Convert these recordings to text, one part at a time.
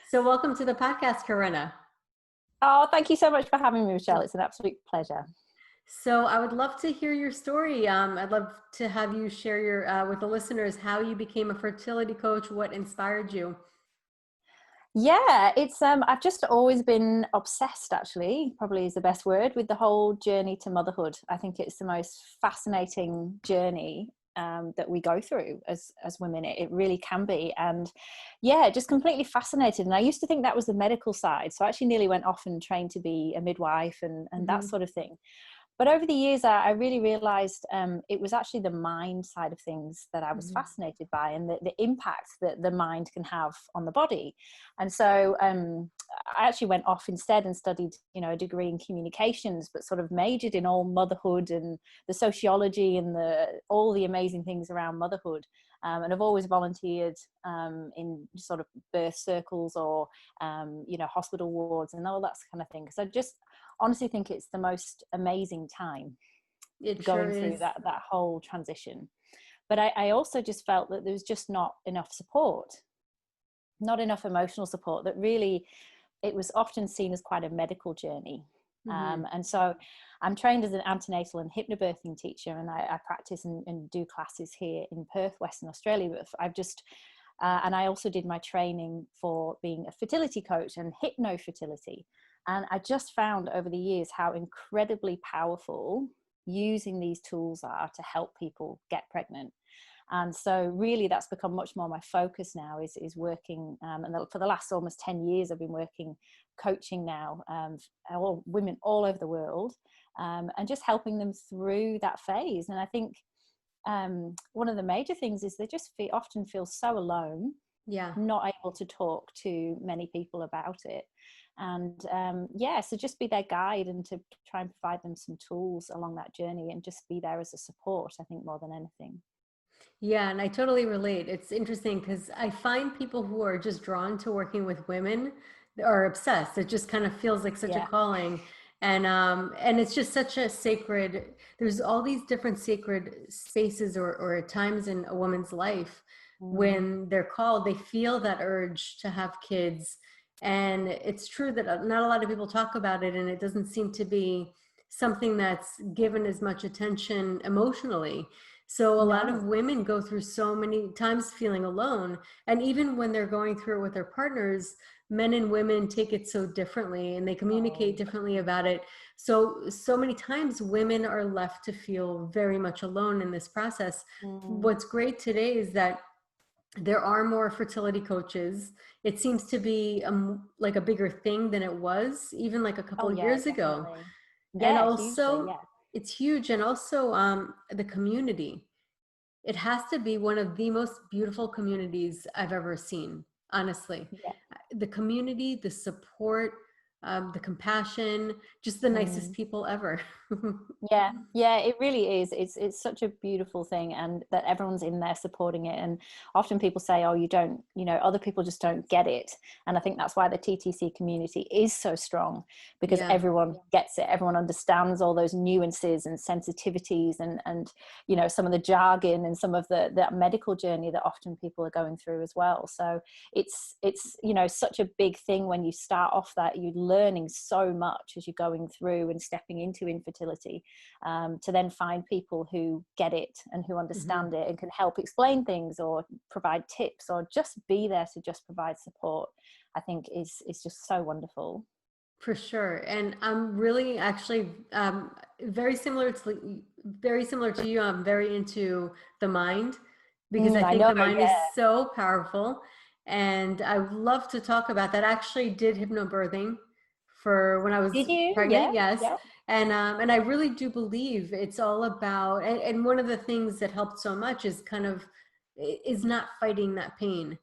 So welcome to the podcast, Karenna. Oh, thank you so much for having me, Michelle. It's an absolute pleasure. So I would love to hear your story. I'd love to have you share your with the listeners how you became a fertility coach, what inspired you. Yeah, it's I've just always been obsessed, actually, probably is the best word, with the whole journey to motherhood. I think it's the most fascinating journey that we go through as women. It really can be. And yeah, just completely fascinated. And I used to think that was the medical side. So I actually nearly went off and trained to be a midwife and that Mm-hmm. sort of thing. But over the years, I really realized it was actually the mind side of things that I was Mm-hmm. fascinated by, and the impact that the mind can have on the body. And so I actually went off instead and studied, a degree in communications, but sort of majored in all motherhood and the sociology and all the amazing things around motherhood. And I've always volunteered in sort of birth circles or, hospital wards and all that kind of thing. Because I just honestly think it's the most amazing time It sure going through is. that whole transition. But I also just felt that there was just not enough support, not enough emotional support, that really it was often seen as quite a medical journey. Mm-hmm. And so I'm trained as an antenatal and hypnobirthing teacher, and I practice and do classes here in Perth, Western Australia. But I've just, and I also did my training for being a fertility coach and hypnofertility. And I just found over the years how incredibly powerful using these tools are to help people get pregnant. And so really that's become much more my focus now, is working, and for the last almost 10 years I've been working coaching now, all women all over the world, and just helping them through that phase. And I think one of the major things is they just often feel so alone, Yeah. not able to talk to many people about it. And so just be their guide and to try and provide them some tools along that journey and just be there as a support, I think, more than anything. Yeah, and I totally relate. It's interesting because I find people who are just drawn to working with women are obsessed. It just kind of feels like such a Yeah. calling. And it's just such a sacred, there's all these different sacred spaces or times in a woman's life Mm. when they're called, they feel that urge to have kids. And it's true that not a lot of people talk about it, and it doesn't seem to be something that's given as much attention emotionally. So a lot of No. women go through so many times feeling alone. And even when they're going through it with their partners, men and women take it so differently and they communicate Oh. differently about it. So many times women are left to feel very much alone in this process. Mm. What's great today is that there are more fertility coaches. It seems to be like a bigger thing than it was even like a couple Oh of yeah, years ago. definitely. And Yeah, hugely. also Yeah. it's huge. And also the community, it has to be one of the most beautiful communities I've ever seen, honestly. Yeah. The community, the support, the compassion, just the nicest Mm. people ever. Yeah, it really is. It's such a beautiful thing, and that everyone's in there supporting it. And often people say, oh, you don't, other people just don't get it. And I think that's why the TTC community is so strong, because Yeah. everyone gets it. Everyone understands all those nuances and sensitivities and some of the jargon and some of the medical journey that often people are going through as well. So it's such a big thing when you start off, that you're learning so much as you're going through and stepping into infertility, to then find people who get it and who Hmm. understand it and can help explain things or provide tips or just be there to just provide support, I think is just so wonderful. For sure. And I'm really actually very similar to you. I'm very into the mind because I I think know. the mind is Yeah. so powerful. And I would love to talk about that. I actually did hypnobirthing for when I was Did you? pregnant, Yeah. yes. Yeah. And I really do believe it's all about, and one of the things that helped so much is is not fighting that pain.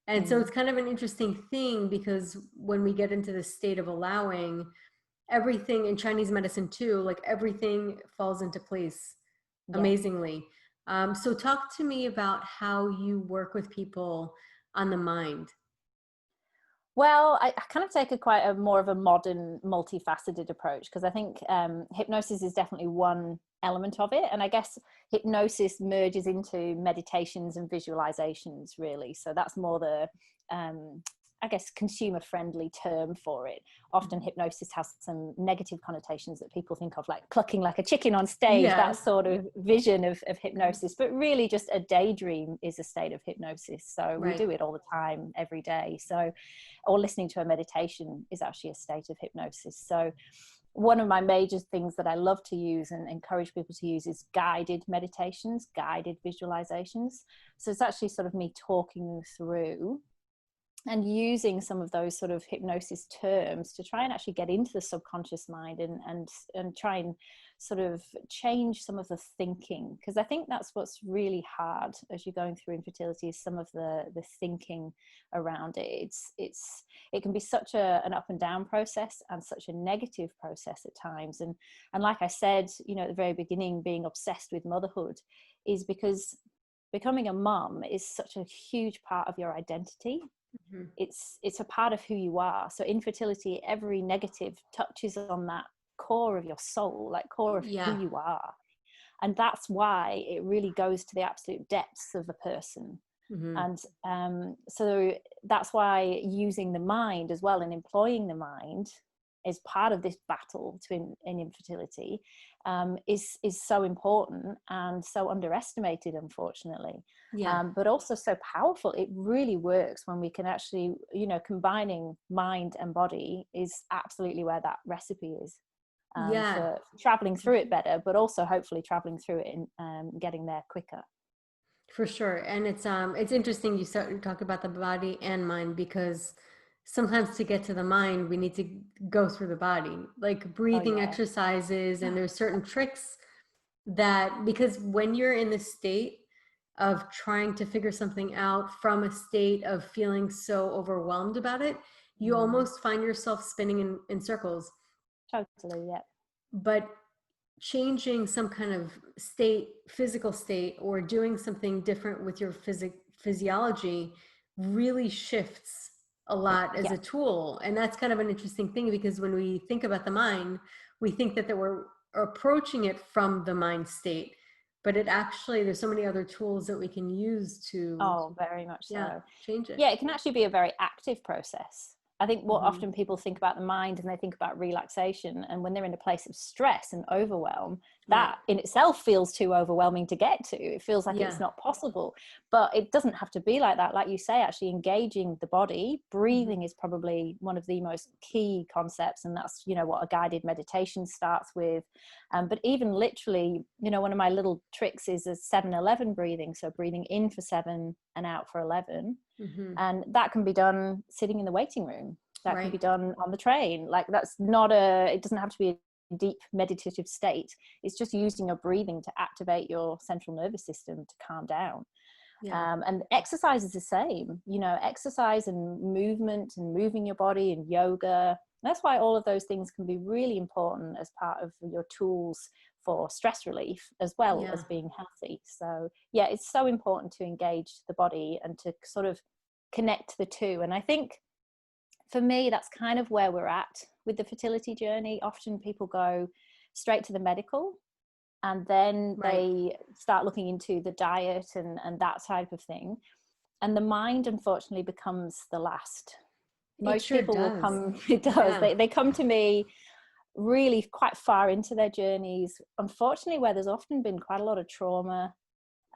And so Mm. it's kind of an interesting thing because when we get into the state of allowing, everything in Chinese medicine too, like everything falls into place Yeah. amazingly. So talk to me about how you work with people on the mind. Well, I kind of take quite a more of a modern, multifaceted approach, because I think hypnosis is definitely one element of it, and I guess hypnosis merges into meditations and visualizations, really. So that's more the, I guess, consumer friendly term for it. Often hypnosis has some negative connotations that people think of, like clucking like a chicken on stage, Yeah. that sort of vision of hypnosis. But really just a daydream is a state of hypnosis. So we Right. do it all the time, every day. So, or listening to a meditation is actually a state of hypnosis. So one of my major things that I love to use and encourage people to use is guided meditations, guided visualizations. So it's actually sort of me talking through and using some of those sort of hypnosis terms to try and actually get into the subconscious mind and try and sort of change some of the thinking, because I think that's what's really hard as you're going through infertility, is some of the thinking around it. It can be such an up and down process and such a negative process at times, and like I said, at the very beginning, being obsessed with motherhood is because becoming a mum is such a huge part of your identity. Mm-hmm. It's a part of who you are. So infertility, every negative touches on that core of your soul, like core of who you are. And that's why it really goes to the absolute depths of a person. Mm-hmm. And so that's why using the mind as well and employing the mind is part of this battle in infertility, is so important and so underestimated, unfortunately. But also so powerful. It really works when we can actually, combining mind and body is absolutely where that recipe is, for traveling through it better, but also hopefully traveling through it and getting there quicker. For sure. And it's interesting you talk about the body and mind, because sometimes to get to the mind, we need to go through the body, like breathing exercises. And there's certain tricks that, because when you're in the state of trying to figure something out from a state of feeling so overwhelmed about it, you almost find yourself spinning in circles. Totally, yeah. But changing some kind of physical state, or doing something different with your physiology really shifts a lot as a tool. And that's kind of an interesting thing, because when we think about the mind, we think that we're approaching it from the mind state, but it actually, there's so many other tools that we can use to very much so change it. It can actually be a very active process. I think what often people think about the mind and they think about relaxation, and when they're in a place of stress and overwhelm, that in itself feels too overwhelming to get to. It feels like it's not possible, but it doesn't have to be like that. Like you say, actually engaging the body, breathing is probably one of the most key concepts, and that's what a guided meditation starts with. But even literally, one of my little tricks is a 7-11 breathing, so breathing in for 7 and out for 11. And that can be done sitting in the waiting room. That can be done on the train. Like, that's not it doesn't have to be a deep meditative state. It's just using your breathing to activate your central nervous system to calm down. And exercise is the same, exercise and movement and moving your body and yoga. That's why all of those things can be really important as part of your tools for stress relief, as well as being healthy. So it's so important to engage the body and to sort of connect the two. And I think for me, that's kind of where we're at with the fertility journey. Often people go straight to the medical, and then they start looking into the diet and that type of thing. And the mind, unfortunately, becomes the last. Most people will come, it does. They come to me really quite far into their journeys, unfortunately, where there's often been quite a lot of trauma,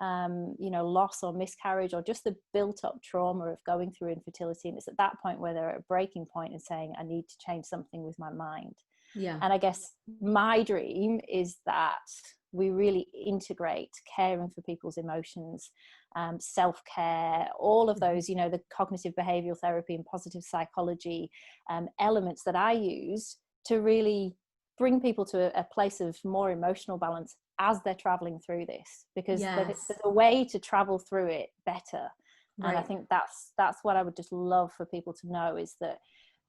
loss or miscarriage, or just the built up trauma of going through infertility. And it's at that point where they're at a breaking point and saying, I need to change something with my mind. And I guess my dream is that we really integrate caring for people's emotions, self-care, all of those, the cognitive behavioral therapy and positive psychology elements that I use to really bring people to a place of more emotional balance as they're traveling through this, because there's a way to travel through it better. And I think that's what I would just love for people to know, is that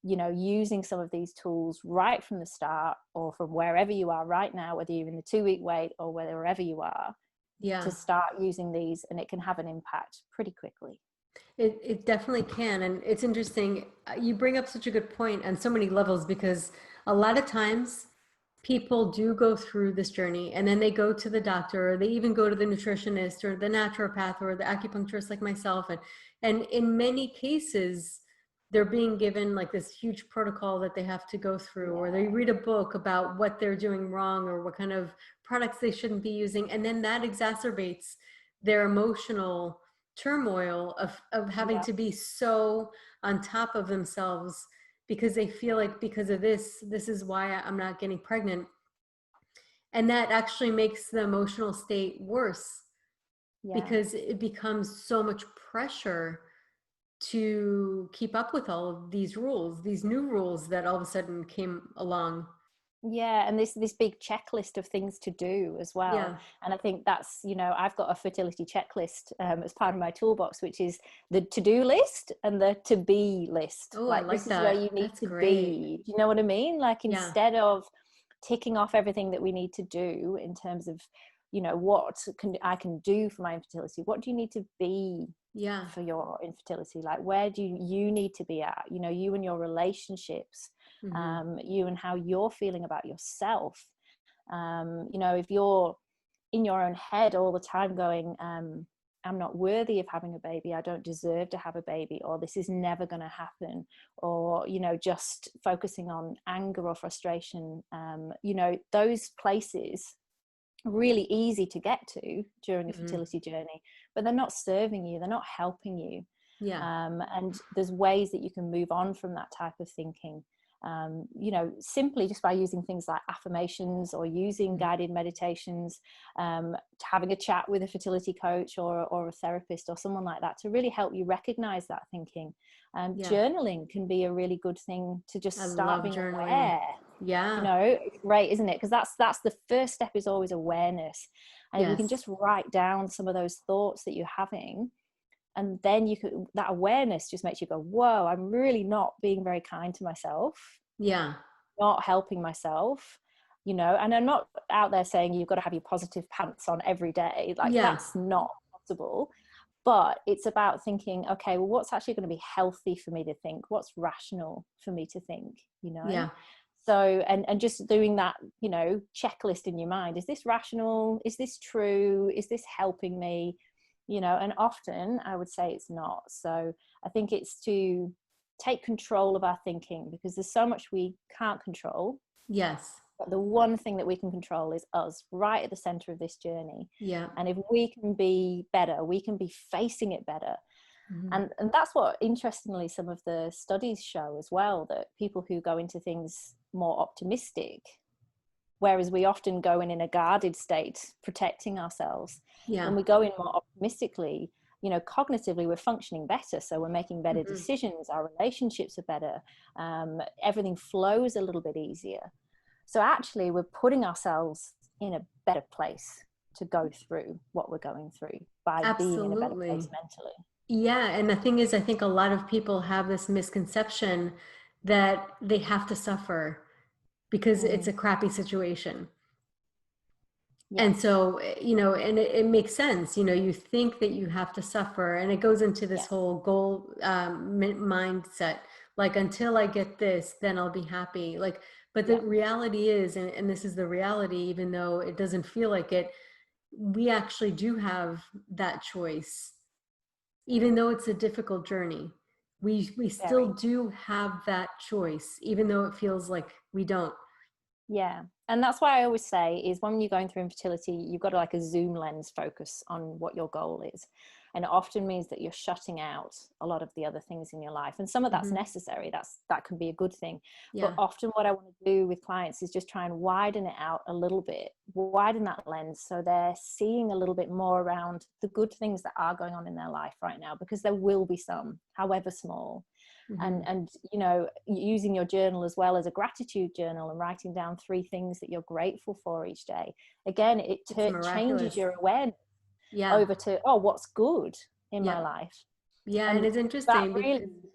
using some of these tools right from the start, or from wherever you are right now, whether you're in the 2-week wait or wherever you are, to start using these, and it can have an impact pretty quickly. It definitely can. And it's interesting, you bring up such a good point on so many levels, because a lot of times people do go through this journey, and then they go to the doctor, or they even go to the nutritionist or the naturopath or the acupuncturist like myself. And in many cases, they're being given like this huge protocol that they have to go through, or they read a book about what they're doing wrong or what kind of products they shouldn't be using. And then that exacerbates their emotional turmoil of having Yeah. to be so on top of themselves because they feel like because of this is why I'm not getting pregnant. And that actually makes the emotional state worse Yeah. because it becomes so much pressure to keep up with all of these rules, these new rules that all of a sudden came along. Yeah, and this big checklist of things to do as well. Yeah. And I think that's, you know, I've got a fertility checklist as part of my toolbox, which is the to-do list and the to-be list. Oh, I Like, like this is where that. you need That's to great. be. Do you know what I mean? Like, Yeah. instead of ticking off everything that we need to do in terms of, you know, what I can do for my infertility, what do you need to be Yeah. for your infertility? Like, where do you need to be at, you know, you and your relationships, Mm-hmm. you and how you're feeling about yourself. You know, if you're in your own head all the time going, I'm not worthy of having a baby, I don't deserve to have a baby, or this is never going to happen, or, you know, just focusing on anger or frustration, you know, those places are really easy to get to during a Mm-hmm. fertility journey, but they're not serving you, they're not helping you. Yeah. And there's ways that you can move on from that type of thinking, you know, simply just by using things like affirmations or using Mm-hmm. guided meditations, having a chat with a fertility coach or a therapist or someone like that to really help you recognize that thinking. Yeah. Journaling can be a really good thing to I just start love being journaling. aware. You Yeah. know, it's great, isn't it? Because that's the first step, is always awareness. And if we can Yes. just write down some of those thoughts that you're having, and then you could, that awareness just makes you go, whoa, I'm really not being very kind to myself, Yeah. not helping myself, you know. And I'm not out there saying you've got to have your positive pants on every day, like Yeah. that's not possible. But it's about thinking, okay, well, what's actually going to be healthy for me to think, what's rational for me to think, you know. Yeah. So and just doing that, you know, checklist in your mind, is this rational, is this true, is this helping me, you know. And often I would say it's not. So I think it's to take control of our thinking, because there's so much we can't control, Yes. but the one thing that we can control is us, right at the center of this journey. Yeah. And if we can be better, we can be facing it better. Mm-hmm. And that's what, interestingly, some of the studies show as well, that people who go into things more optimistic, whereas we often go in a guarded state, protecting ourselves, Yeah. when we go in more optimistically, you know, cognitively we're functioning better, so we're making better Mm-hmm. decisions, our relationships are better, everything flows a little bit easier. So actually we're putting ourselves in a better place to go through what we're going through by being in a better place Absolutely. mentally. Yeah, and the thing is, I think a lot of people have this misconception that they have to suffer because it's Mm, a crappy situation. yeah, And so, and it makes sense. You think that you have to suffer, and it goes into this yeah, whole goal mindset. Like, until I get this, then I'll be happy. Like, but the yeah, reality is, and this is the reality, even though it doesn't feel like it, we actually do have that choice. Even though it's a difficult journey, we still very. do have that choice, even though it feels like we don't. Yeah. And that's why I always say is, when you're going through infertility, you've got to, like, a zoom lens focus on what your goal is. And it often means that you're shutting out a lot of the other things in your life. And some of that's Hmm. necessary. That can be a good thing. But Yeah. often what I want to do with clients is just try and widen it out a little bit, widen that lens, so they're seeing a little bit more around the good things that are going on in their life right now, because there will be some, however small. Hmm. And you know, using your journal as well as a gratitude journal and writing down 3 things that you're grateful for each day, again, it It's changes miraculous. your awareness Yeah. over to, oh, what's good in my Yep. life. Yeah, and And it's that interesting really, because when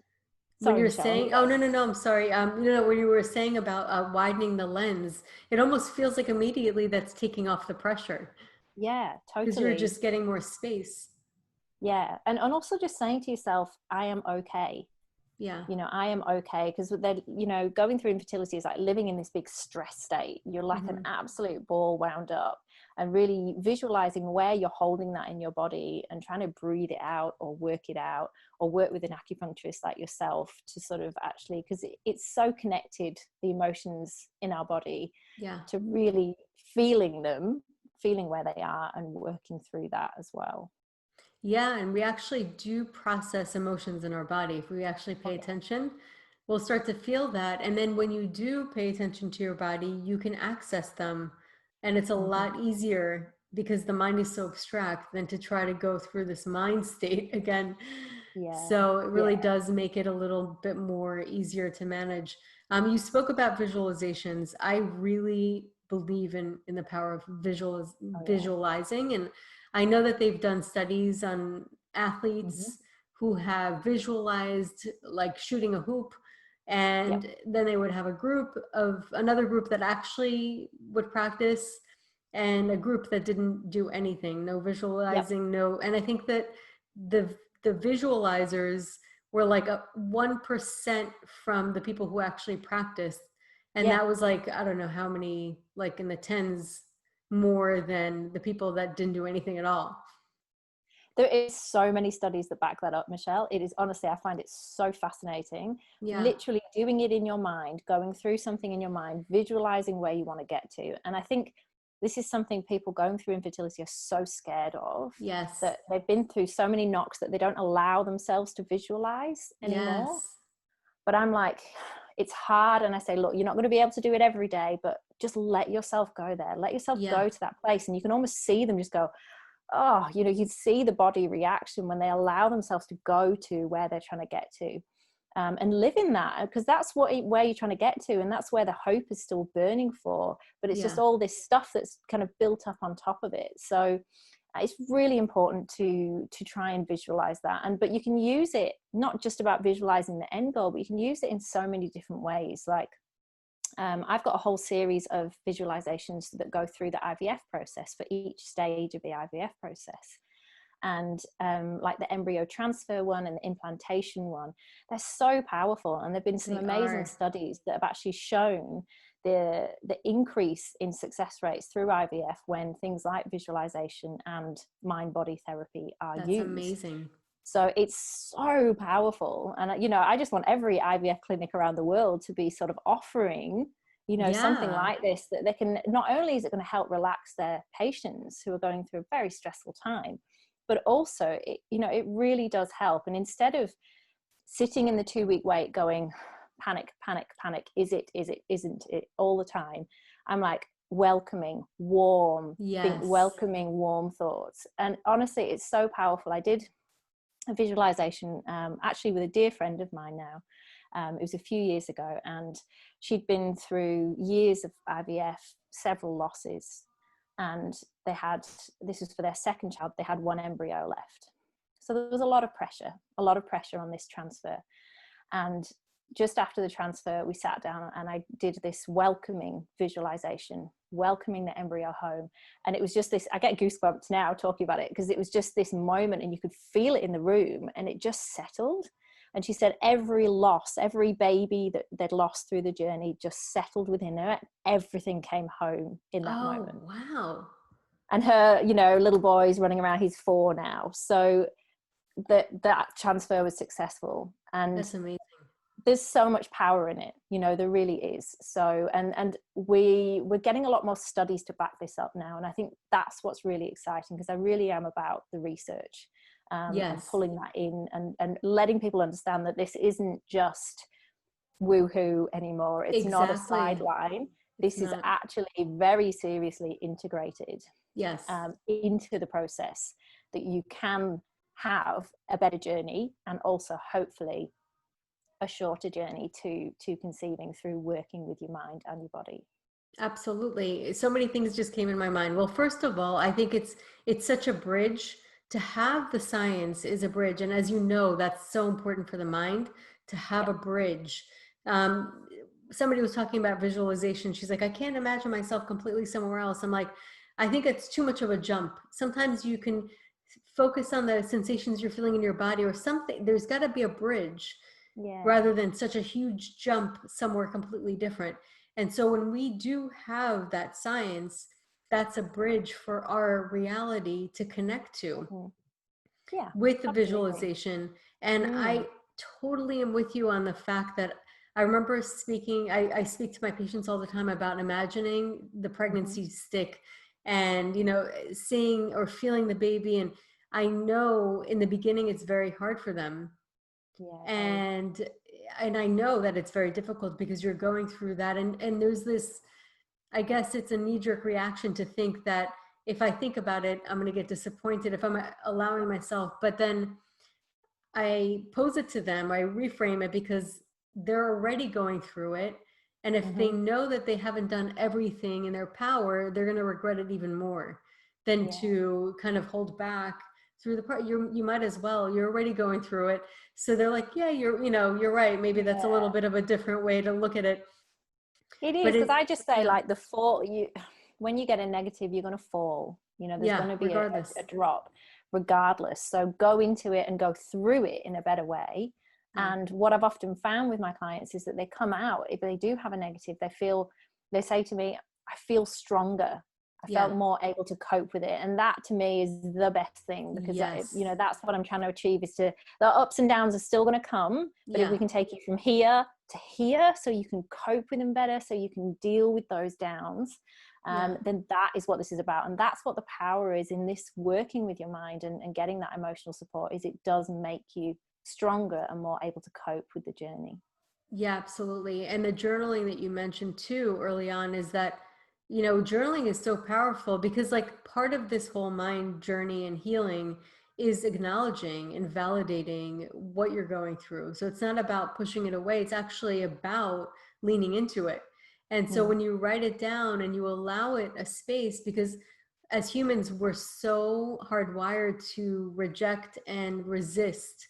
sorry you're Michelle, you saying, go. oh, no, no, no, I'm sorry. When you were saying about widening the lens, it almost feels like immediately that's taking off the pressure Yeah, because you're totally. just getting more space. Yeah, and also just saying to yourself, I am okay. Yeah. You know, I am okay. Because then, you know, going through infertility is like living in this big stress state. You're like an Hmm. absolute ball wound up, and really visualizing where you're holding that in your body and trying to breathe it out or work it out, or work with an acupuncturist like yourself to sort of actually, because it's so connected, the emotions in our body, Yeah. to really feeling them, feeling where they are and working through that as well. Yeah, and we actually do process emotions in our body. If we actually Oh pay yeah. attention, we'll start to feel that. And then when you do pay attention to your body, you can access them. And it's a Mm-hmm. lot easier because the mind is so abstract than to try to go through this mind state again. Yeah. So it really Yeah. does make it a little bit more easier to manage. You spoke about visualizations. I really believe in the power of Oh yeah. visualizing, and I know that they've done studies on Mm-hmm. athletes who have visualized like shooting a hoop, Yep. and then they would have a group of another group that actually would practice, and a group that didn't do anything, no Yep. visualizing, no. And I think that the the visualizers were like a 1% from the people who actually practiced, and Yeah. that was like, I don't know how many, like in the tens more than the people that didn't do anything at all. There is so many studies that back that up, Michelle. It is, honestly, I find it so fascinating. Yeah. Literally doing it in your mind, going through something in your mind, visualizing where you want to get to. And I think this is something people going through infertility are so scared of, Yes. that they've been through so many knocks that they don't allow themselves to visualize anymore. Yes. But I'm like, it's hard. And I say, look, you're not going to be able to do it every day, but just let yourself go there. Let yourself Yeah. go to that place. And you can almost see them just go, oh, you know, you see the body reaction when they allow themselves to go to where they're trying to get to, and live in that, because that's where you're trying to get to, and that's where the hope is still burning for. But it's just Yeah. all this stuff that's kind of built up on top of it. So it's really important to try and visualize that. And but you can use it not just about visualizing the end goal, but you can use it in so many different ways. Like I've got a whole series of visualizations that go through the IVF process for each stage of the IVF process. And like the embryo transfer one and the implantation one, they're so powerful. And there have been some They amazing are. studies that have actually shown the increase in success rates through IVF when things like visualization and mind body therapy are That's used. amazing. So it's so powerful. And, you know, I just want every IVF clinic around the world to be sort of offering, you know, something Yeah. like this, that they can, not only is it going to help relax their patients who are going through a very stressful time, but also, it, you know, it really does help. And instead of sitting in the 2-week wait going, panic, panic, panic, is it, isn't it, all the time, I'm like, welcoming, warm, think Yes. welcoming, warm thoughts. And honestly, it's so powerful. I did a visualization actually with a dear friend of mine now. It was a few years ago, and she'd been through years of IVF, several losses, and they had, this was for their second child, they had one embryo left. So there was a lot of pressure on this transfer. And just after the transfer, we sat down and I did this welcoming visualization, welcoming the embryo home. And it was just this, I get goosebumps now talking about it, because it was just this moment and you could feel it in the room and it just settled. And she said every loss, every baby that they'd lost through the journey just settled within her. Everything came home in that Oh, moment. wow. And her, you know, little boy's running around, he's 4 now. So that transfer was successful. And That's amazing. there's so much power in it, you know, there really is. So and we're getting a lot more studies to back this up now, and I think that's what's really exciting, because I really am about the research, and Yes. pulling that in, and letting people understand that this isn't just woohoo anymore. It's not a Exactly. sideline. It's This is not. actually very seriously integrated Yes. into the process, that you can have a better journey and also hopefully a shorter journey to conceiving through working with your mind and your body. Absolutely. So many things just came in my mind. Well, first of all, I think it's such a bridge. To have the science is a bridge, and as you know, that's so important for the mind to have Yeah. a bridge. Um, Somebody was talking about visualization. She's like, I can't imagine myself completely somewhere else. I'm like, I think it's too much of a jump. Sometimes you can focus on the sensations you're feeling in your body or something. There's got to be a bridge Yeah. rather than such a huge jump somewhere completely different. And so when we do have that science, that's a bridge for our reality to connect to Mhm. Yeah, with the absolutely. visualization. And Mm. I totally am with you on the fact that I remember speaking, I speak to my patients all the time about imagining the Mhm. pregnancy stick and, seeing or feeling the baby. And I know in the beginning it's very hard for them. Yeah, very. And I know that it's very difficult because you're going through that. And there's this, I guess it's a knee-jerk reaction to think that if I think about it, I'm going to get disappointed if I'm allowing myself. But then I pose it to them, I reframe it because they're already going through it. And if they Mhm. know that they haven't done everything in their power, they're going to regret it even more than Yeah. to kind of hold back through the part. You might as well, you're already going through it. So they're like, yeah, you're right. Maybe that's a little Yeah. bit of a different way to look at it. It But is, because it, I just say, yeah, like, the fall, when you get a negative, you're going to fall. There's yeah, going to be a regardless. drop regardless. So go into it and go through it in a better way. Yeah, And what I've often found with my clients is that they come out, if they do have a negative, they say to me, I feel stronger. I yeah, felt more able to cope with it. And that to me is the best thing, because yes, that's what I'm trying to achieve, is the ups and downs are still going to come, but if yeah, we can take you from here to here so you can cope with them better, so you can deal with those downs, yeah. then that is what this is about. And that's what the power is in this, working with your mind and getting that emotional support, is it does make you stronger and more able to cope with the journey. Yeah, absolutely. And the journaling that you mentioned too early on is that, journaling is so powerful because like part of this whole mind journey and healing is acknowledging and validating what you're going through. So it's not about pushing it away, it's actually about leaning into it. And so Mm. when you write it down and you allow it a space, because as humans, we're so hardwired to reject and resist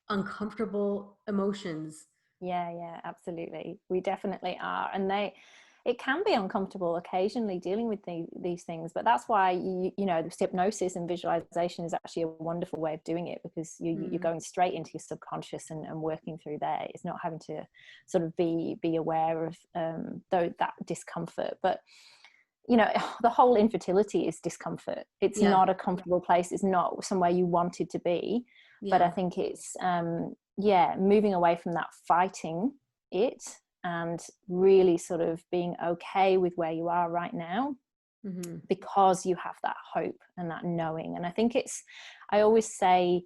uncomfortable emotions. Yeah, absolutely. We definitely are. And it can be uncomfortable occasionally dealing with these things, but that's why, the hypnosis and visualization is actually a wonderful way of doing it, because you're Mm. going straight into your subconscious and working through there. It's not having to sort of be aware of that discomfort. But the whole infertility is discomfort. It's Yeah, not a comfortable place. It's not somewhere you wanted to be. But I yeah, think it's moving away from that fighting it, and really sort of being okay with where you are right now, hmm, because you have that hope and that knowing. And I think I always say,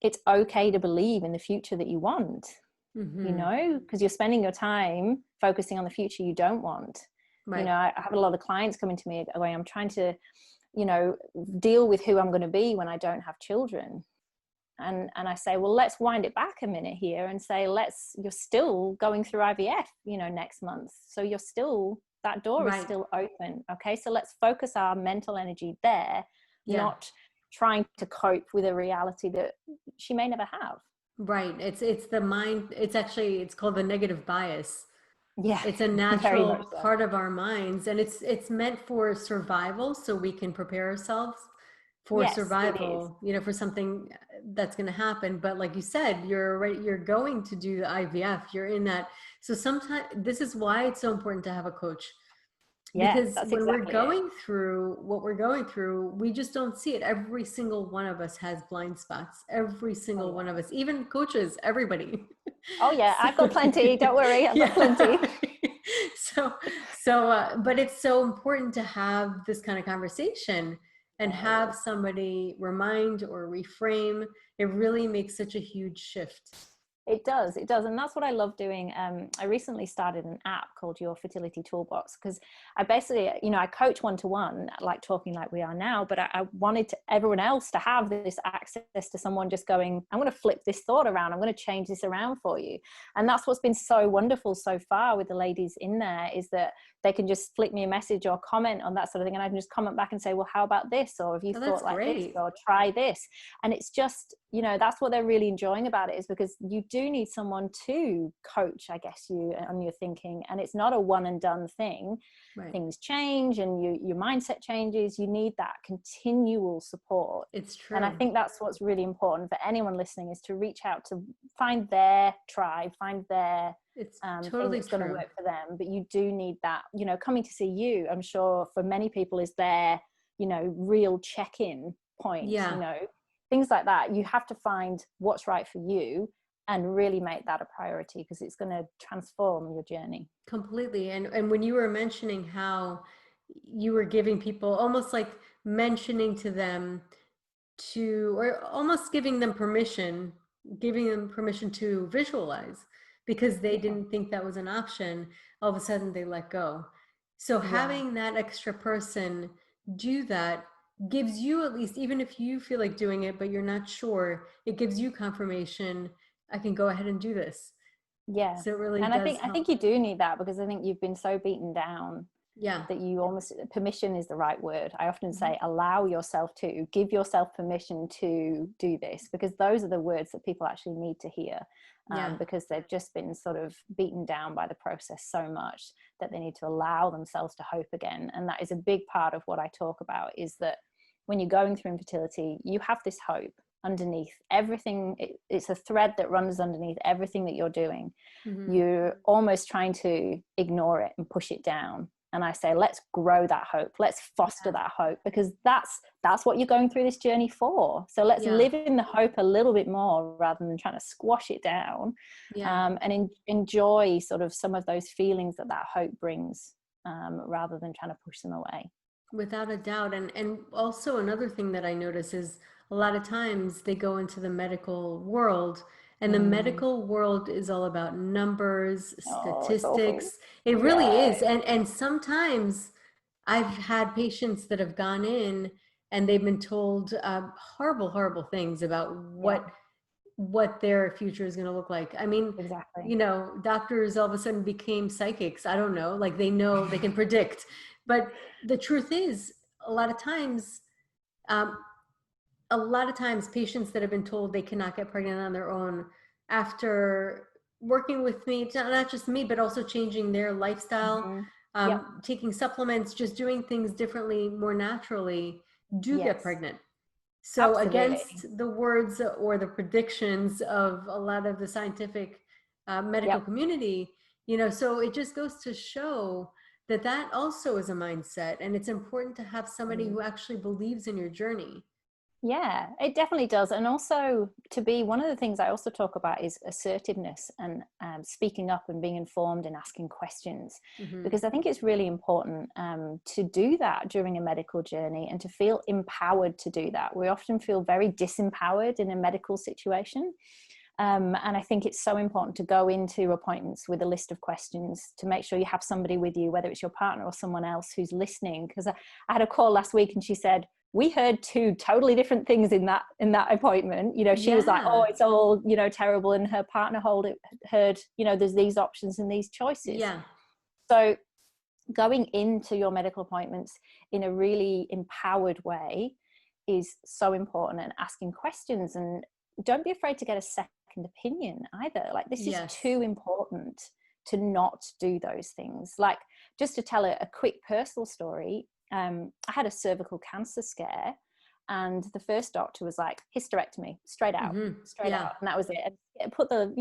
it's okay to believe in the future that you want, hmm, because you're spending your time focusing on the future you don't want. right, I have a lot of clients coming to me going, I'm trying to, deal with who I'm going to be when I don't have children. And I say, well, let's wind it back a minute here and say, you're still going through IVF, next month. So that door is right, still open. Okay. So let's focus our mental energy there, yeah, not trying to cope with a reality that she may never have. right. It's the mind. It's called the negative bias. Yeah, It's a very natural much so. part of our minds, and it's meant for survival, so we can prepare ourselves for Yes, it is. survival. For something that's going to happen. But like you said, you're going to do the IVF. You're in that. So sometimes this is why it's so important to have a coach. Yeah, Because that's when we're exactly it. going through what we're going through, we just don't see it. Every single one of us has blind spots. Every Oh single one yeah. of us, even coaches, everybody. Oh yeah, So, I've got plenty. Don't worry, I've got yeah. plenty. So, but it's so important to have this kind of conversation and Yeah, it have is. somebody remind or reframe. It really makes such a huge shift. It does, and that's what I love doing. I recently started an app called Your Fertility Toolbox, because I basically, I coach one-to-one, like talking like we are now, but I wanted everyone else to have this access to someone just going, I'm going to flip this thought around, I'm going to change this around for you. And that's what's been so wonderful so far with the ladies in there, is that they can just flick me a message or comment on that sort of thing, and I can just comment back and say, well, how about this, or have you Oh, that's thought like this, great. or try this. And it's just, that's what they're really enjoying about it, is because you do need someone to coach, I guess, you on your thinking. And it's not a one and done thing. Right. Things change and your mindset changes. You need that continual support. It's And I true. think that's what's really important for anyone listening, is to reach out to find their tribe, find their It's thing totally that's going to true. work for them. But you do need that, coming to see you, I'm sure for many people is their, real check-in point, Yeah, things like that. You have to find what's right for you and really make that a priority, because it's going to transform your journey. completely. And when you were mentioning how you were giving people, almost like mentioning to them to, or almost giving them permission to visualize, because they Yeah. didn't think that was an option, all of a sudden they let go. So Yeah. having that extra person do that gives you, at least, even if you feel like doing it but you're not sure, it gives you confirmation, I can go ahead and do this. Yeah. So it really And I does think, help. you do need that, because I think you've been so beaten down Yeah. that you almost, permission is the right word. I often Mhm. say allow yourself to, give yourself permission to do this, because those are the words that people actually need to hear, Yeah. because they've just been sort of beaten down by the process so much that they need to allow themselves to hope again. And that is a big part of what I talk about, is that when you're going through infertility, you have this hope underneath everything. It's a thread that runs underneath everything that you're doing. Hmm. You're almost trying to ignore it and push it down. And I say, let's grow that hope. Let's foster Yeah. that hope, because that's what you're going through this journey for. So let's Yeah. live in the hope a little bit more, rather than trying to squash it down, Yeah. and enjoy sort of some of those feelings that hope brings, rather than trying to push them away. Without a doubt. And also another thing that I notice is a lot of times they go into the medical world, and the Mm. medical world is all about numbers, Oh, it's awful. statistics. It really Yeah. is. And sometimes I've had patients that have gone in and they've been told horrible, horrible things about Yeah, what their future is going to look like. I mean, exactly. doctors all of a sudden became psychics. I don't know, like they know, they can predict. But the truth is, a lot of times, um, patients that have been told they cannot get pregnant on their own, after working with me, not just me, but also changing their lifestyle, Hmm. Yep. taking supplements, just doing things differently, more naturally, do get Yes, pregnant. So absolutely. against the words or the predictions of a lot of the scientific medical Yep. community, so it just goes to show that that also is a mindset, and it's important to have somebody Mm. who actually believes in your journey. Yeah, it definitely does. And also, to be, one of the things I also talk about is assertiveness, and speaking up and being informed and asking questions, Hmm. because I think it's really important to do that during a medical journey, and to feel empowered to do that. We often feel very disempowered in a medical situation. And I think it's so important to go into appointments with a list of questions, to make sure you have somebody with you, whether it's your partner or someone else who's listening. Because I had a call last week and she said, we heard two totally different things in that appointment. She was like, oh, Yeah. it's all terrible, and her partner heard there's these options and these choices. Yeah. So going into your medical appointments in a really empowered way is so important, and asking questions, and don't be afraid to get a second opinion either. Like, this is Yes. too important to not do those things. Like, just to tell a quick personal story, I had a cervical cancer scare, and the first doctor was like, hysterectomy, straight out, Hmm. straight Yeah. out. And that was it. And it put the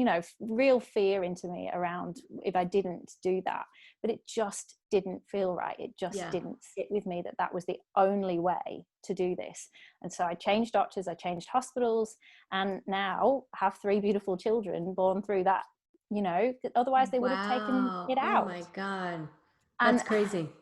real fear into me around if I didn't do that. But it just didn't feel right. It just Yeah. didn't sit with me that was the only way to do this. And so I changed doctors, I changed hospitals, and now have 3 beautiful children born through that. Otherwise they would have taken Wow. it Oh out. my God. That's And crazy.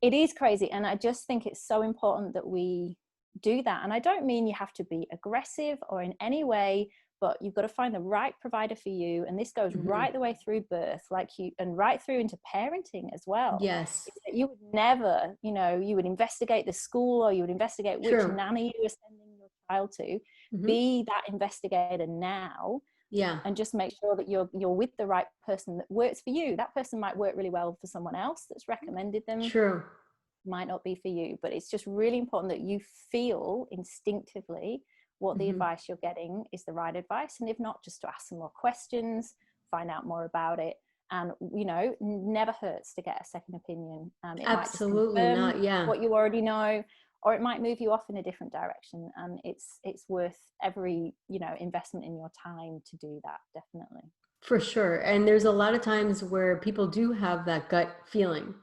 it is crazy. And I just think it's so important that we do that. And I don't mean you have to be aggressive or in any way, but you've got to find the right provider for you. And this goes Hmm. right the way through birth, and right through into parenting as well. Yes. Is that you would never, you would investigate the school, or you would investigate which True. nanny you were sending your child to. Hmm. Be that investigator now, Yeah. and just make sure that you're with the right person that works for you. That person might work really well for someone else that's recommended them, True. might not be for you. But it's just really important that you feel instinctively what the Hmm. advice you're getting is the right advice. And if not, just to ask some more questions, find out more about it. And never hurts to get a second opinion. It might just Absolutely confirm not. Yeah. what you already know, or it might move you off in a different direction. And it's worth every investment in your time to do that, definitely. For sure. And there's a lot of times where people do have that gut feeling.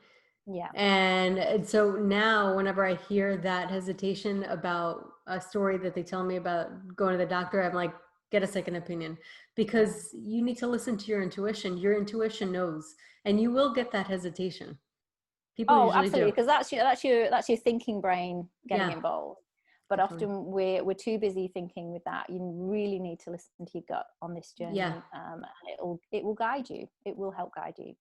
Yeah. And so now, whenever I hear that hesitation about a story that they tell me about going to the doctor, I'm like, get a second opinion, because you need to listen to your intuition. Your intuition knows, and you will get that hesitation. People Oh, usually absolutely, do. because that's your thinking brain getting Yeah, involved. But definitely. often we're too busy thinking with that. You really need to listen to your gut on this Yeah, journey, and it will guide you. It will help guide you.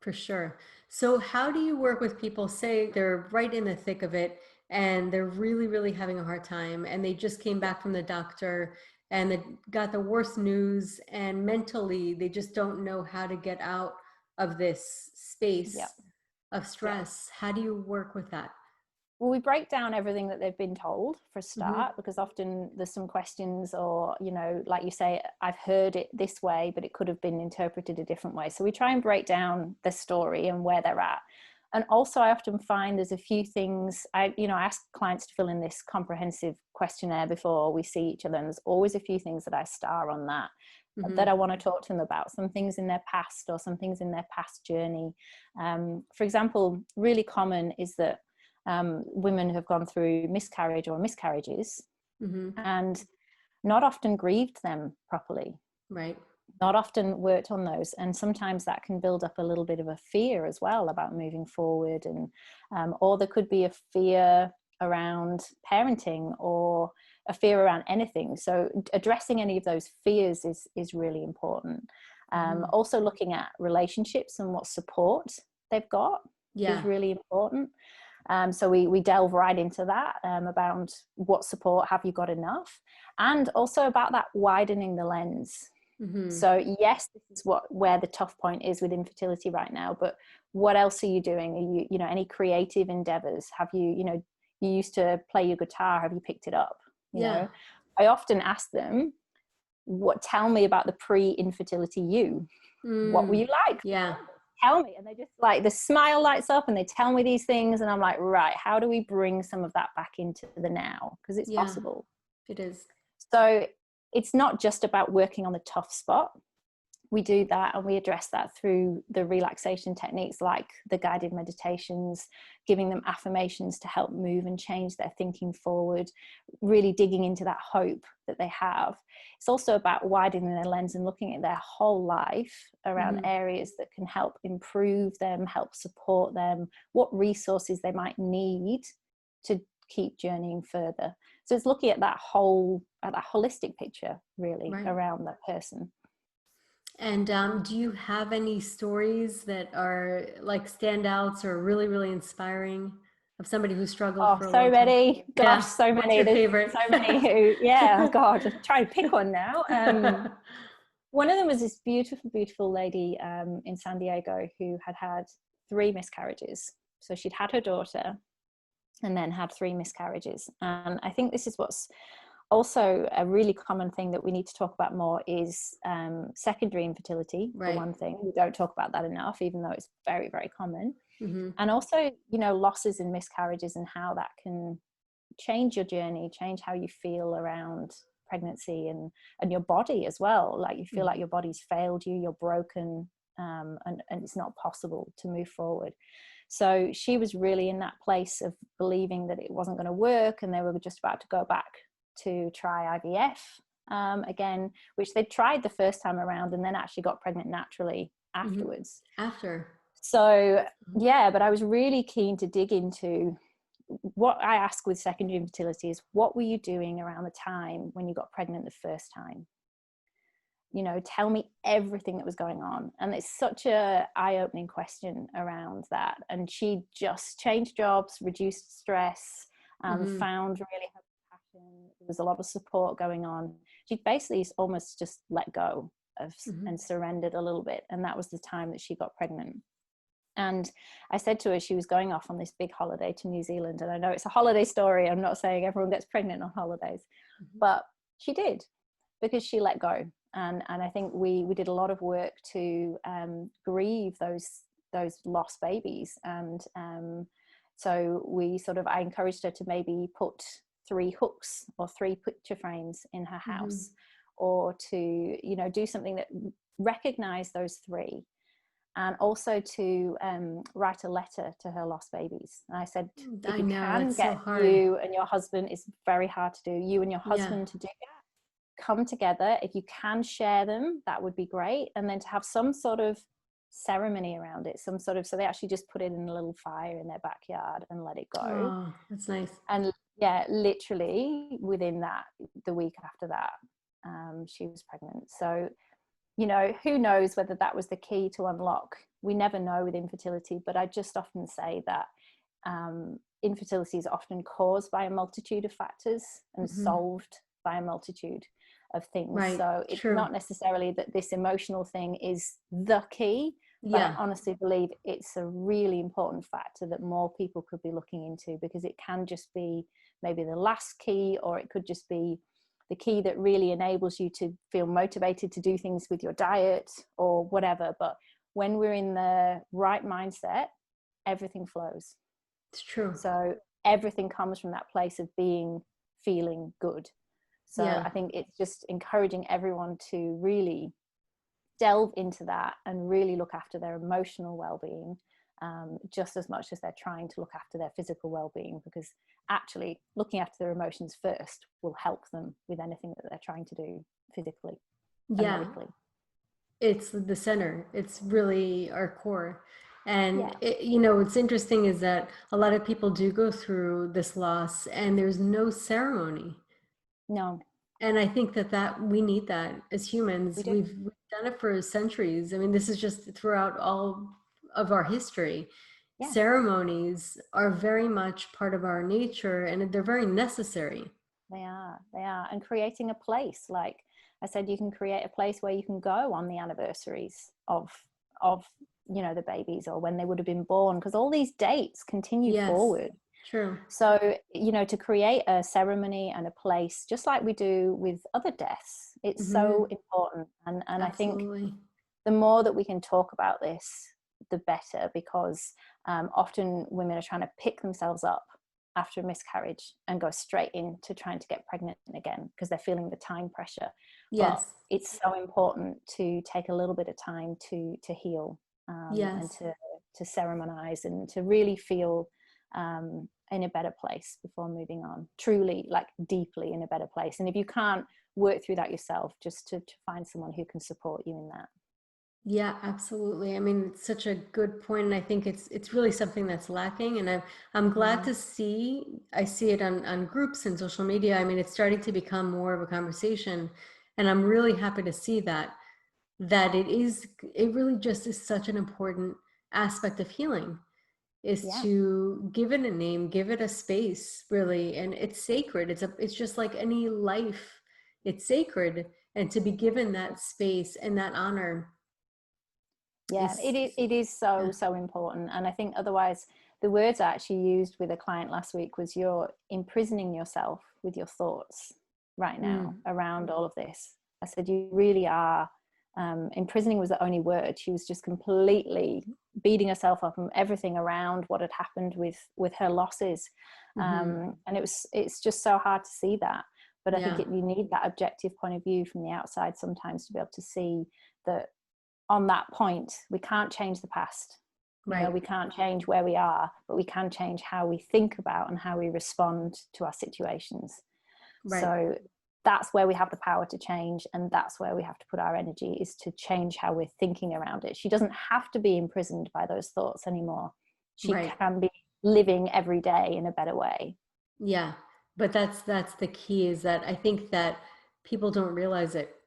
for sure. So, how do you work with people, say they're right in the thick of it and they're really, really having a hard time and they just came Yeah, back from the doctor and they got the worst news, and mentally they just don't know how to get out of this yeah, space of yeah. stress? How do you work with that? Well, we break down everything that they've been told for a Hmm. start, because often there's some questions, or, like you say, I've heard it this way, but it could have been interpreted a different way. So we try and break down the story and where they're at. And also, I often find there's a few things I ask clients to fill in this comprehensive questionnaire before we see each other. And there's always a few things that I star on that Hmm. I want to talk to them about, some things in their past or some things in their past journey. For example, really common is that women have gone through miscarriage or miscarriages Hmm. and not often grieved them properly, Right. not often worked on those. And sometimes that can build up a little bit of a fear as well about moving forward. And or there could be a fear around parenting or a fear around anything. So addressing any of those fears is really important. Hmm. Also looking at relationships and what support they've got is Yeah. really important. So we delve right into that, about what support have you got enough, and also about that widening the lens. Hmm. So yes, this is where the tough point is with infertility right now, but what else are you doing? Are any creative endeavors? Have you used to play your guitar, have you picked it up? Yeah. I often ask them, tell me about the pre-infertility you. What were Mm. you like? Yeah. Tell me. And they just, like, the smile lights up and they tell me these things, and I'm like, right, how do we bring some of that back into the now, because it's Yeah. possible. It is. So it's not just about working on the tough spot. We do that and we address that through the relaxation techniques, like the guided meditations, giving them affirmations to help move and change their thinking forward, really digging into that hope that they have. It's also about widening their lens and looking at their whole life around Hmm. areas that can help improve them, help support them, what resources they might need to keep journeying further. So it's looking at that holistic picture, really, Right. around that person. And do you have any stories that are like standouts or really, really inspiring of somebody who struggled Oh, for a so long time? many. Gosh, Yeah. so What's many. your There's favorite? so many who, yeah, God, try and pick one now. One of them was this beautiful, beautiful lady in San Diego who had 3 miscarriages. So she'd had her daughter and then had 3 miscarriages. And I think this is what's also a really common thing that we need to talk about more is secondary infertility, for Right. one thing. We don't talk about that enough, even though it's very, very common. Hmm. And also, losses and miscarriages and how that can change your journey, change how you feel around pregnancy and your body as well. Like, you feel like your body's failed you, you're broken, and it's not possible to move forward. So she was really in that place of believing that it wasn't going to work, and they were just about to go back to try IVF again, which they tried the first time around and then actually got pregnant naturally Hmm. afterwards. After. So yeah, but I was really keen to dig into what I ask with secondary infertility is, what were you doing around the time when you got pregnant the first time? Tell me everything that was going on. And it's such a eye-opening question around that. And she just changed jobs, reduced stress, Hmm. found really her passion. There was a lot of support going on. She basically almost just let go Hmm. and surrendered a little bit. And that was the time that she got pregnant. And I said to her, she was going off on this big holiday to New Zealand. And I know it's a holiday story. I'm not saying everyone gets pregnant on holidays, but she did, because she let go. And I think we did a lot of work to grieve those lost babies. And so I encouraged her to maybe put 3 hooks or 3 picture frames in her Hmm. house, or to do something that recognize those three, and also to write a letter to her lost babies. And I said, if I you know, can it's so get hard. you and your husband, it's very hard to do, you and your Yeah. husband to do that, come together. If you can share them, that would be great. And then to have some sort of ceremony around it, some sort of, so they actually just put it in a little fire in their backyard and let it go. Oh, that's nice. And yeah, literally within that, the week after that, she was pregnant. So, you know, who knows whether that was the key to unlock. We never know with infertility, but I just often say that infertility is often caused by a multitude of factors and solved by a multitude of things. Right. So it's True. not necessarily that this emotional thing is the key, but Yeah. I honestly believe it's a really important factor that more people could be looking into, because it can just be maybe the last key, or it could just be the key that really enables you to feel motivated to do things with your diet or whatever. But when we're in the right mindset, everything flows. It's true. So everything comes from that place of feeling good. So Yeah. I think it's just encouraging everyone to really delve into that and really look after their emotional well-being, just as much as they're trying to look after their physical well-being, because actually looking after their emotions first will help them with anything that they're trying to do physically and Yeah. medically. It's the center. It's really our core. And, Yeah. you know, what's interesting is that a lot of people do go through this loss and there's no ceremony. No, And I think that we need that as we humans. do. We've done it for centuries. I mean, this is just throughout all of our history. Yeah, Ceremonies are very much part of our nature and they're very necessary. they are. And creating a place, like I said, you can create a place where you can go on the anniversaries of you know, the babies, or when they would have been born, because all these dates continue Yes, forward. true. So, you know, to create a ceremony and a place, just like we do with other deaths, it's so important. And I think Absolutely. the more that we can talk about this, the better, because often women are trying to pick themselves up after a miscarriage and go straight into trying to get pregnant again because they're feeling the time pressure. But Yes. it's so important to take a little bit of time to heal, and Yes. to ceremonize and to really feel in a better place before moving on, truly, like deeply in a better place. And if you can't work through that yourself, just to find someone who can support you in that. Yeah, absolutely. I mean, it's such a good point, and I think it's really something that's lacking. And I'm glad to see I see it on groups and social media. I mean, it's starting to become more of a conversation, and I'm really happy to see it really just is such an important aspect of healing, is Yeah, to give it a name, give it a space, really, and it's sacred. It's just like any life, it's sacred, and to be given that space and that honor yeah, is it is yeah. so important. And I think otherwise, the words I actually used with a client last week was, you're imprisoning yourself with your thoughts right now around all of this. I said, you really are. Imprisoning was the only word. She was just completely beating herself up and everything around what had happened with her losses. And it's just so hard to see that. But I think Yeah. you need that objective point of view from the outside sometimes to be able to see that on that point, we can't change the past. You know, Right. we can't change where we are, but we can change how we think about and how we respond to our situations. Right. So that's where we have the power to change, and that's where we have to put our energy, is to change how we're thinking around it. She doesn't have to be imprisoned by those thoughts anymore. She Right. can be living every day in a better way. Yeah. But that's the key, is that I think that people don't realize it.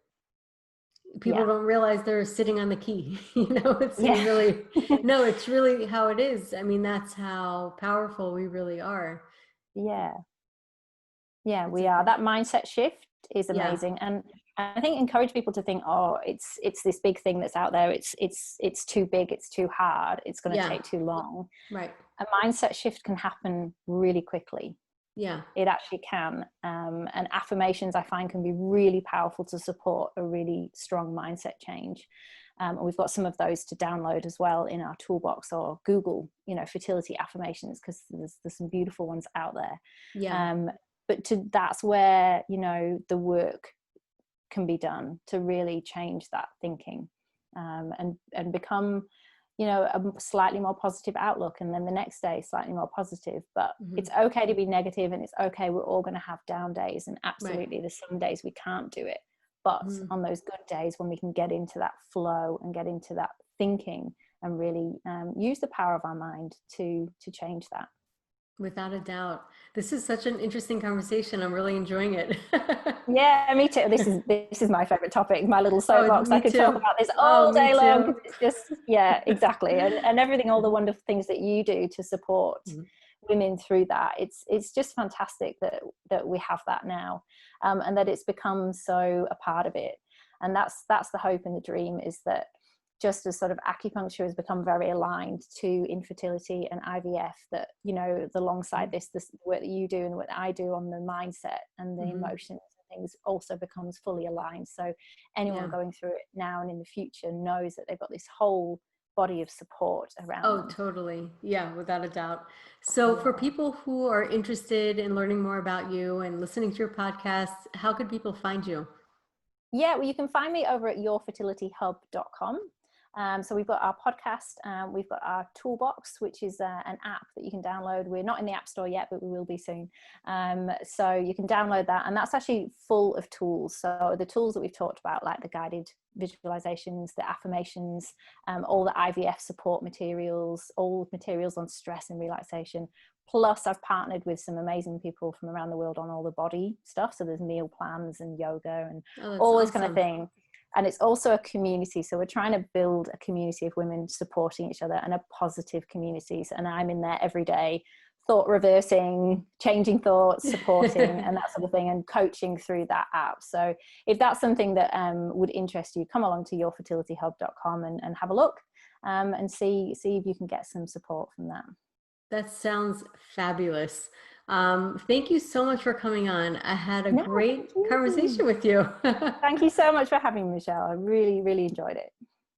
People Yeah. don't realize they're sitting on the key. You know, it's Yeah. really, no, it's really how it is. I mean, that's how powerful we really are. Yeah. Yeah, It's we a are. great, That mindset shift is yeah. amazing. And I think encourage people to think, oh, it's this big thing that's out there. It's too big, it's too hard, it's going to Yeah. take too long. Right. A mindset shift can happen really quickly. Yeah. It actually can. And affirmations, I find, can be really powerful to support a really strong mindset change. And we've got some of those to download as well in our toolbox, or Google, you know, fertility affirmations, because there's some beautiful ones out there. Yeah. But that's where, you know, the work can be done to really change that thinking. and become, you know, a slightly more positive outlook, and then the next day slightly more positive. But it's okay to be negative, and it's okay, we're all going to have down days, and absolutely there's some days we can't do it, but on those good days when we can get into that flow and get into that thinking and really use the power of our mind to change that. Without a doubt. This is such an interesting conversation. I'm really enjoying it. Yeah, me too. This is my favorite topic, my little soapbox. I could talk about this all day long, because it's just, yeah, exactly. And everything, all the wonderful things that you do to support women through that. It's just fantastic that we have that now, and that it's become so a part of it. And that's the hope and the dream, is that just as sort of acupuncture has become very aligned to infertility and IVF, that, you know, alongside this work that you do and what I do on the mindset and the emotions and things also becomes fully aligned. So anyone going through it now and in the future knows that they've got this whole body of support around them. Totally. Yeah, without a doubt. So for people who are interested in learning more about you and listening to your podcast, how could people find you? Yeah, well, you can find me over at yourfertilityhub.com. So we've got our podcast, we've got our toolbox, which is an app that you can download. We're not in the App Store yet, but we will be soon. So you can download that, and that's actually full of tools. So the tools that we've talked about, like the guided visualizations, the affirmations, all the IVF support materials, all materials on stress and relaxation. Plus, I've partnered with some amazing people from around the world on all the body stuff. So there's meal plans and yoga and all this kind of thing. And it's also a community. So we're trying to build a community of women supporting each other, and a positive community. And I'm in there every day, thought reversing, changing thoughts, supporting and that sort of thing, and coaching through that app. So if that's something that would interest you, come along to yourfertilityhub.com and have a look, and see if you can get some support from that. That sounds fabulous. Thank you so much for coming on. I had a great conversation with you. Thank you so much for having me, Michelle. I really, really enjoyed it.